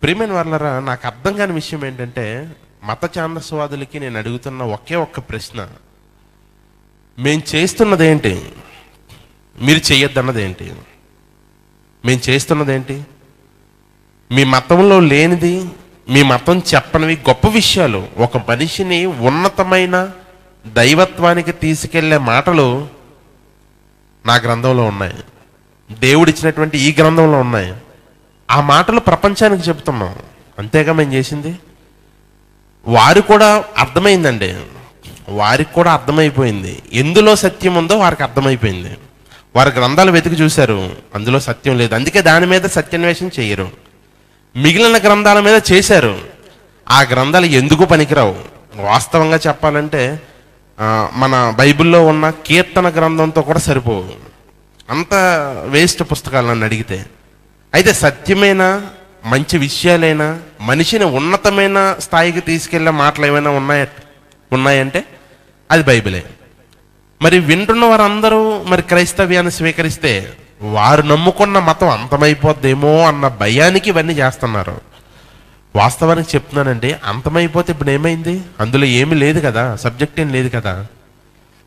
ప్రియమైన వాళ్ళరా, నాకు అర్థం కాని విషయం ఏంటంటే, మత ఛాందస్వాదులకి నేను అడుగుతున్న ఒకే ఒక్క ప్రశ్న, మేము చేస్తున్నది ఏంటి, మీరు చేయొద్దన్నది ఏంటి? మేము చేస్తున్నది ఏంటి? మీ మతంలో లేనిది, మీ మతం చెప్పనివి గొప్ప విషయాలు, ఒక మనిషిని ఉన్నతమైన దైవత్వానికి తీసుకెళ్లే మాటలు నా గ్రంథంలో ఉన్నాయి, దేవుడిచ్చినటువంటి ఈ గ్రంథంలో ఉన్నాయి. ఆ మాటలు ప్రపంచానికి చెప్తున్నాం, అంతేగా మేము చేసింది. వారు కూడా అర్థమైందండి, వారికి కూడా అర్థమైపోయింది. ఎందులో సత్యం ఉందో వారికి అర్థమైపోయింది. వారి గ్రంథాలు వెతికి చూశారు, అందులో సత్యం లేదు, అందుకే దాని మీద సత్యాన్వేషణ చేయరు. మిగిలిన గ్రంథాల మీద చేశారు, ఆ గ్రంథాలు ఎందుకు పనికిరావు. వాస్తవంగా చెప్పాలంటే మన బైబిల్లో ఉన్న కీర్తన గ్రంథంతో కూడా సరిపోవు, అంత వేస్ట్ పుస్తకాలు నన్ను అడిగితే. అయితే సత్యమైన మంచి విషయాలైనా, మనిషిని ఉన్నతమైన స్థాయికి తీసుకెళ్లే మాటలు ఏమైనా ఉన్నాయంటే అది బైబిలే. మరి వింటున్న వారందరూ మరి క్రైస్తవ్యాన్ని స్వీకరిస్తే వారు నమ్ముకున్న మతం అంతమైపోద్దేమో అన్న భయానికి ఇవన్నీ చేస్తున్నారు. వాస్తవానికి చెప్తున్నానండి, అంతమైపోతే ఇప్పుడు ఏమైంది? అందులో ఏమీ లేదు కదా, సబ్జెక్ట్ ఏం లేదు కదా.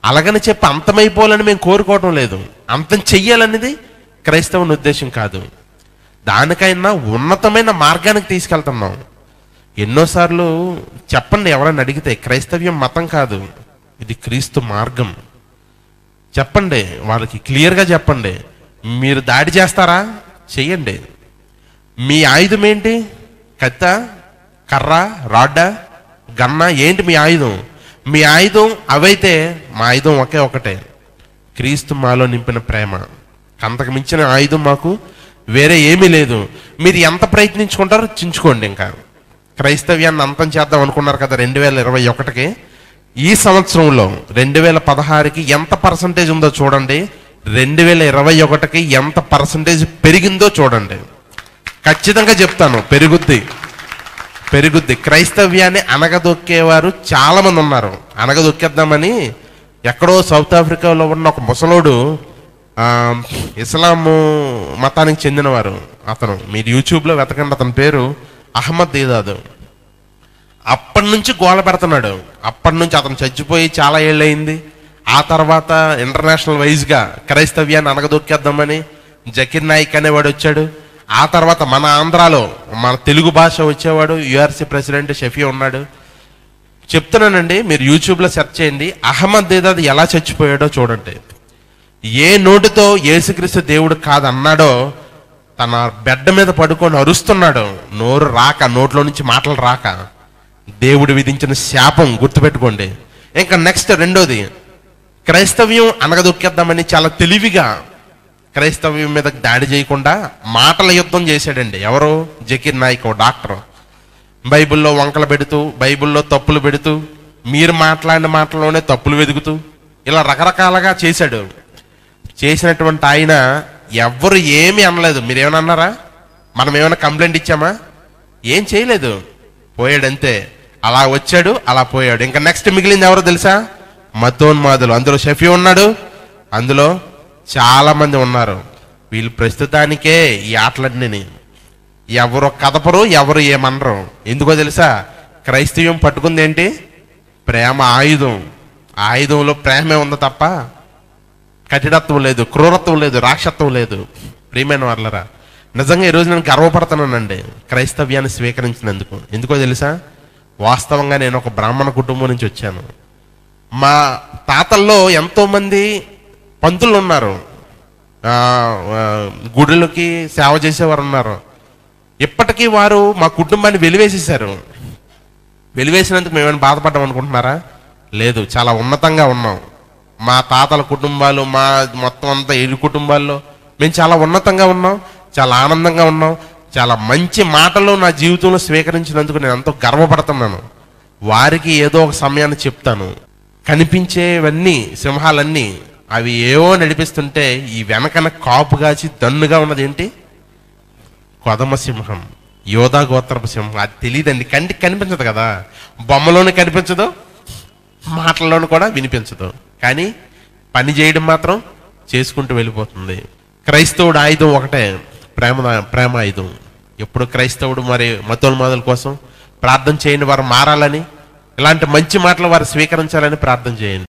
అలాగని చెప్పి అంతమైపోవాలని మేము కోరుకోవటం లేదు, అంతం చెయ్యాలనేది క్రైస్తవుని ఉద్దేశం కాదు. దానికైనా ఉన్నతమైన మార్గానికి తీసుకెళ్తున్నాం. ఎన్నోసార్లు చెప్పండి, ఎవరైనా అడిగితే క్రైస్తవ్యం మతం కాదు, ఇది క్రీస్తు మార్గం చెప్పండి, వాళ్ళకి క్లియర్గా చెప్పండి. మీరు దాడి చేస్తారా? చెయ్యండి. మీ ఆయుధం ఏంటి? కత్త, కర్ర, రాడ్డ, గన్న, ఏంటి మీ ఆయుధం? మీ ఆయుధం అవైతే మా ఆయుధం ఒకే ఒకటే, క్రీస్తు మాలో నింపిన ప్రేమ. అంతకు మించిన ఆయుధం మాకు వేరే ఏమీ లేదు. మీరు ఎంత ప్రయత్నించుకుంటారో చించుకోండి. ఇంకా క్రైస్తవ్యాన్ని అంతం చేద్దాం అనుకున్నారు కదా 2021కి, ఈ సంవత్సరంలో 2016కి ఎంత పర్సంటేజ్ ఉందో చూడండి, 2021కి ఎంత పర్సంటేజ్ పెరిగిందో చూడండి. ఖచ్చితంగా చెప్తాను, పెరుగుద్ది. క్రైస్తవ్యాన్ని అనగదొక్కేవారు చాలా మంది ఉన్నారు. అనగదొక్కేద్దామని ఎక్కడో సౌత్ ఆఫ్రికాలో ఉన్న ఒక ముసలోడు, ఇస్లాము మతానికి చెందినవారు, అతను మీరు యూట్యూబ్లో వెతకండి, అతని పేరు అహ్మద్ దీదాద్. అప్పటి నుంచి గోల పెడుతున్నాడు. అప్పటి నుంచి అతను చచ్చిపోయి చాలా ఏళ్ళయింది. ఆ తర్వాత ఇంటర్నేషనల్ వైజ్గా క్రైస్తవ్యాన్ని అనగదొక్కేద్దామని జకీర్ నాయక్ అనేవాడు వచ్చాడు. ఆ తర్వాత మన ఆంధ్రాలో మన తెలుగు భాష వచ్చేవాడు యుఆర్సి ప్రెసిడెంట్ షఫీ ఉన్నాడు. చెప్తున్నానండి, మీరు యూట్యూబ్లో సెర్చ్ చేయండి, అహ్మద్ దీదాద్ ఎలా చచ్చిపోయాడో చూడండి. ఏ నోటితో యేసుక్రీస్తు దేవుడు కాదన్నాడో తన బెడ్ మీద పడుకొని అరుస్తున్నాడు, నోరు రాక, నోట్లో నుంచి మాటలు రాక. దేవుడు విధించిన శాపం గుర్తుపెట్టుకోండి. ఇంకా నెక్స్ట్ రెండోది, క్రైస్తవ్యం అనగదొక్కేద్దామని చాలా తెలివిగా క్రైస్తవ్యం మీద దాడి చేయకుండా మాటల యుద్ధం చేశాడండి. ఎవరు? జకీర్ నాయక్, డాక్టర్. బైబిల్లో వంకలు పెడుతూ, బైబిల్లో తప్పులు పెడుతూ, మీరు మాట్లాడిన మాటల్లోనే తప్పులు వెతుకుతూ, ఇలా రకరకాలుగా చేశాడు. చేసినటువంటి ఆయన ఎవ్వరు ఏమీ అనలేదు. మీరేమైనా అన్నారా? మనం ఏమైనా కంప్లైంట్ ఇచ్చామా? ఏం చేయలేదు, పోయాడంతే. అలా వచ్చాడు, అలా పోయాడు. ఇంకా నెక్స్ట్ మిగిలింది ఎవరో తెలుసా? మతోన్మాదులు. అందులో షఫీ ఉన్నాడు, అందులో చాలా మంది ఉన్నారు. వీళ్ళు ప్రస్తుతానికే ఈ ఆటలన్నీ, ఎవరు కదపరు, ఎవరు ఏమనరు. ఎందుకో తెలుసా? క్రైస్తవ్యం పట్టుకుంది ఏంటి? ప్రేమ ఆయుధం. ఆయుధంలో ప్రేమే ఉంది తప్ప కఠినత్వం లేదు, క్రూరత్వం లేదు, రాక్షత్వం లేదు. ప్రియమైన వాళ్ళరా, నిజంగా ఈరోజు నేను గర్వపడుతున్నానండి క్రైస్తవ్యాన్ని స్వీకరించినందుకు. ఎందుకో తెలుసా? వాస్తవంగా నేను ఒక బ్రాహ్మణ కుటుంబం నుంచి వచ్చాను. మా తాతల్లో ఎంతోమంది పంతులు ఉన్నారు, గుడులకి సేవ చేసేవారు ఉన్నారు. ఇప్పటికీ వారు మా కుటుంబాన్ని వెలివేసేశారు. వెలివేసినందుకు మేమేమైనా బాధపడ్డాం అనుకుంటున్నారా? లేదు, చాలా ఉన్నతంగా ఉన్నాం. మా తాతల కుటుంబాలు, మా మొత్తం అంతా 7 కుటుంబాల్లో మేము చాలా ఉన్నతంగా ఉన్నాం, చాలా ఆనందంగా ఉన్నాం. చాలా మంచి మాటలు నా జీవితంలో స్వీకరించినందుకు నేను ఎంతో గర్వపడుతున్నాను. వారికి ఏదో ఒక సమయాన్ని చెప్తాను, కనిపించేవన్నీ సింహాలన్నీ అవి ఏవో నడిపిస్తుంటే ఈ వెనకన కాపు కాచి దన్నుగా ఉన్నది ఏంటి? కొదమ సింహం, యోధా గోత్రపు సింహం. అది తెలియదండి, కంటికి కనిపించదు కదా, బొమ్మలోనే కనిపించదు, మాటల్లోనూ కూడా వినిపించదు, కానీ పని చేయడం మాత్రం చేసుకుంటూ వెళ్ళిపోతుంది. క్రైస్తవుడు ఆయుధం ఒకటే, ప్రేమ ఆయుధం. ఎప్పుడు క్రైస్తవుడు మరి మతోన్మాదుల కోసం ప్రార్థన చేయండి, వారు మారాలని, ఇలాంటి మంచి మాటలు వారు స్వీకరించాలని ప్రార్థన చేయండి.